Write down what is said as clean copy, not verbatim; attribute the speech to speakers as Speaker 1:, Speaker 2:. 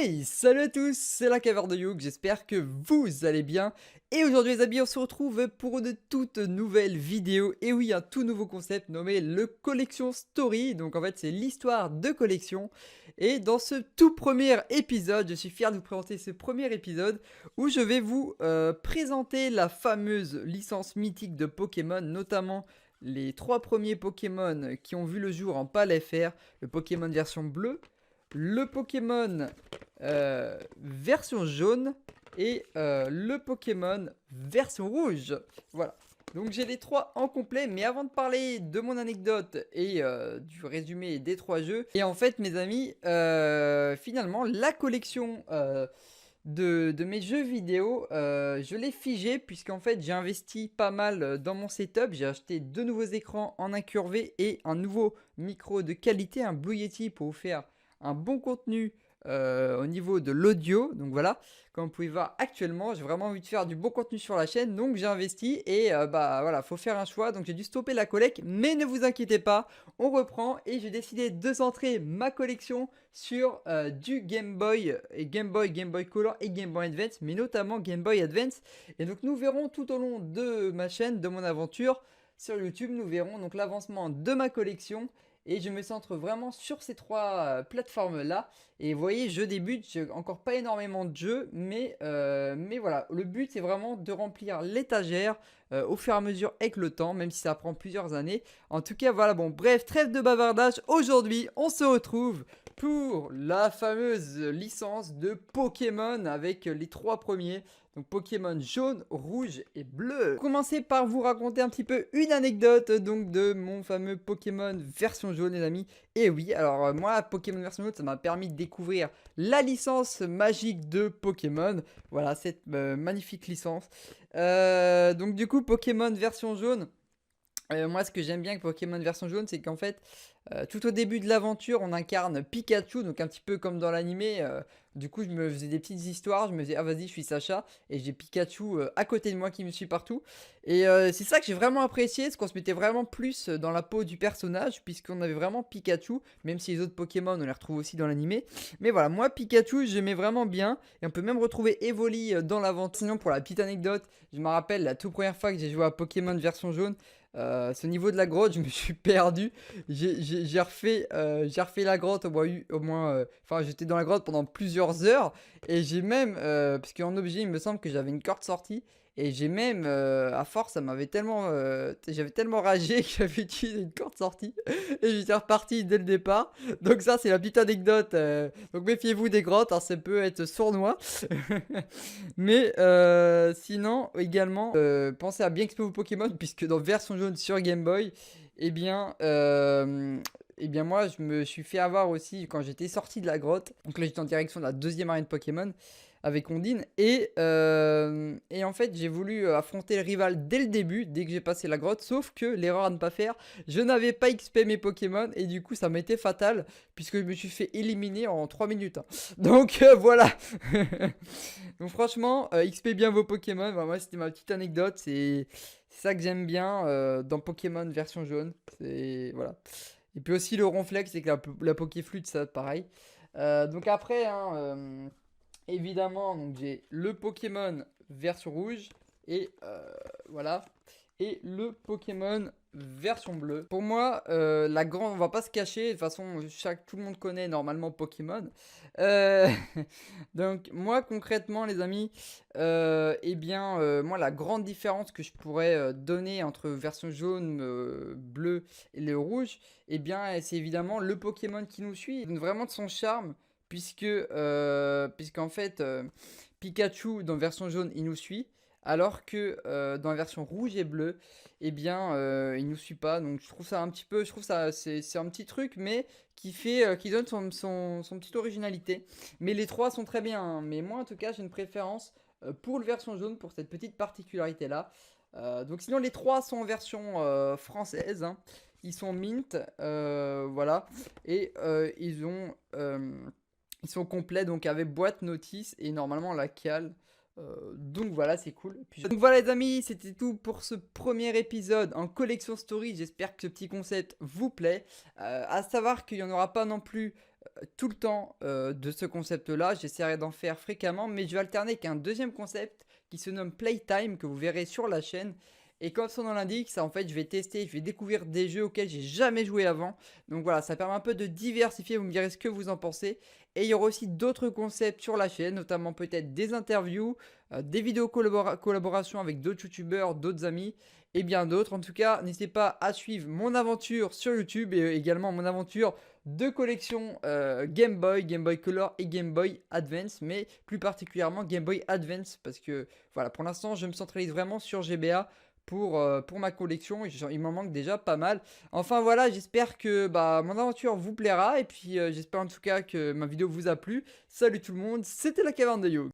Speaker 1: Hey, salut à tous, c'est la caverne de Youk, j'espère que vous allez bien. Et aujourd'hui les amis, on se retrouve pour une toute nouvelle vidéo. Et oui, un tout nouveau concept nommé le Collection Story. Donc en fait, c'est l'histoire de collection. Et dans ce tout premier épisode, je suis fier de vous présenter ce premier épisode où je vais vous présenter la fameuse licence mythique de Pokémon, notamment les 3 premiers Pokémon qui ont vu le jour en PAL FR, le Pokémon version bleue, le Pokémon version jaune et le Pokémon version rouge. Voilà. Donc j'ai les 3 en complet, mais avant de parler de mon anecdote et du résumé des 3 jeux, et en fait mes amis, finalement la collection de mes jeux vidéo, je l'ai figé puisqu'en fait j'ai investi pas mal dans mon setup. J'ai acheté 2 nouveaux écrans en incurvé et un nouveau micro de qualité, un Blue Yeti pour vous faire un bon contenu au niveau de l'audio. Donc voilà, comme vous pouvez voir actuellement, j'ai vraiment envie de faire du bon contenu sur la chaîne, donc j'ai investi et bah voilà, faut faire un choix. Donc j'ai dû stopper la collecte, mais ne vous inquiétez pas, on reprend et j'ai décidé de centrer ma collection sur du Game Boy et Game Boy Color et Game Boy Advance, mais notamment Game Boy Advance. Et donc nous verrons tout au long de ma chaîne, de mon aventure sur YouTube, nous verrons donc l'avancement de ma collection. Et je me centre vraiment sur ces 3 plateformes là. Et vous voyez, je débute, j'ai encore pas énormément de jeux, mais voilà, le but c'est vraiment de remplir l'étagère au fur et à mesure avec le temps, même si ça prend plusieurs années. En tout cas, voilà, bon, bref, trêve de bavardage. Aujourd'hui, on se retrouve pour la fameuse licence de Pokémon avec les 3 premiers. Donc Pokémon jaune, rouge et bleu. Commencer par vous raconter un petit peu une anecdote donc de mon fameux Pokémon version jaune les amis. Et oui, alors moi Pokémon version jaune ça m'a permis de découvrir la licence magique de Pokémon. Voilà cette magnifique licence. Donc du coup Pokémon version jaune. Moi, ce que j'aime bien avec Pokémon version jaune, c'est qu'en fait, tout au début de l'aventure, on incarne Pikachu, donc un petit peu comme dans l'animé. Du coup, je me faisais des petites histoires, je me disais, ah vas-y, je suis Sacha, et j'ai Pikachu à côté de moi qui me suit partout. Et c'est ça que j'ai vraiment apprécié, c'est qu'on se mettait vraiment plus dans la peau du personnage, puisqu'on avait vraiment Pikachu, même si les autres Pokémon, on les retrouve aussi dans l'animé. Mais voilà, moi, Pikachu, j'aimais vraiment bien, et on peut même retrouver Evoli dans l'aventure. Sinon, pour la petite anecdote, je me rappelle la toute première fois que j'ai joué à Pokémon version jaune. C'est au niveau de la grotte, je me suis perdu. J'ai refait la grotte enfin, j'étais dans la grotte pendant plusieurs heures. Et j'ai même, parce qu'en objet, il me semble que j'avais une corde sortie. Et j'ai même, à force, j'avais tellement ragé que j'avais utilisé une corde sortie. Et j'étais reparti dès le départ. Donc ça, c'est la petite anecdote. Donc méfiez-vous des grottes, hein, ça peut être sournois. Mais sinon, également, pensez à bien explorer vos Pokémon, puisque dans version jaune sur Game Boy, eh bien, moi, je me suis fait avoir aussi quand j'étais sorti de la grotte. Donc là, j'étais en direction de la deuxième arène Pokémon avec Ondine. Et en fait, j'ai voulu affronter le rival dès le début, dès que j'ai passé la grotte. Sauf que l'erreur à ne pas faire, je n'avais pas XP mes Pokémon. Et du coup, ça m'était fatal, puisque je me suis fait éliminer en 3 minutes, hein. Donc voilà. Donc franchement, XP bien vos Pokémon. Bah, moi, c'était ma petite anecdote. C'est ça que j'aime bien dans Pokémon version jaune. C'est voilà. Et puis aussi le ronflex avec la Pokéflute, ça pareil. Donc après, hein, évidemment, donc j'ai le Pokémon version rouge et voilà. Et le Pokémon version bleue. Pour moi, la grande, on va pas se cacher, de toute façon, tout le monde connaît normalement Pokémon. Euh, donc moi concrètement les amis, moi la grande différence que je pourrais donner entre version jaune, bleu et le rouge, c'est évidemment le Pokémon qui nous suit. Il donne vraiment de son charme puisqu'en fait Pikachu dans version jaune il nous suit. Alors que dans la version rouge et bleue, il nous suit pas. Donc je trouve ça un petit peu, je trouve ça c'est un petit truc, mais qui donne son petite originalité. Mais les 3 sont très bien, hein. Mais moi en tout cas j'ai une préférence pour le version jaune pour cette petite particularité là. Donc sinon les 3 sont en version française, hein. Ils sont mint, voilà, et ils sont complets donc avec boîte notice et normalement la cale. Donc voilà, c'est cool. Donc voilà les amis, c'était tout pour ce premier épisode en collection story. J'espère que ce petit concept vous plaît. À savoir qu'il n'y en aura pas non plus tout le temps de ce concept-là. J'essaierai d'en faire fréquemment, mais je vais alterner avec un deuxième concept qui se nomme Playtime, que vous verrez sur la chaîne. Et comme son nom l'indique, ça en fait, je vais tester, je vais découvrir des jeux auxquels j'ai jamais joué avant. Donc voilà, ça permet un peu de diversifier, vous me direz ce que vous en pensez. Et il y aura aussi d'autres concepts sur la chaîne, notamment peut-être des interviews, des vidéos collaboration avec d'autres youtubeurs, d'autres amis et bien d'autres. En tout cas, n'hésitez pas à suivre mon aventure sur YouTube et également mon aventure de collection Game Boy, Game Boy Color et Game Boy Advance, mais plus particulièrement Game Boy Advance parce que voilà, pour l'instant, je me centralise vraiment sur GBA pour ma collection et il m'en manque déjà pas mal. Enfin voilà, j'espère que mon aventure vous plaira et puis j'espère en tout cas que ma vidéo vous a plu. Salut tout le monde, c'était la caverne de Youg.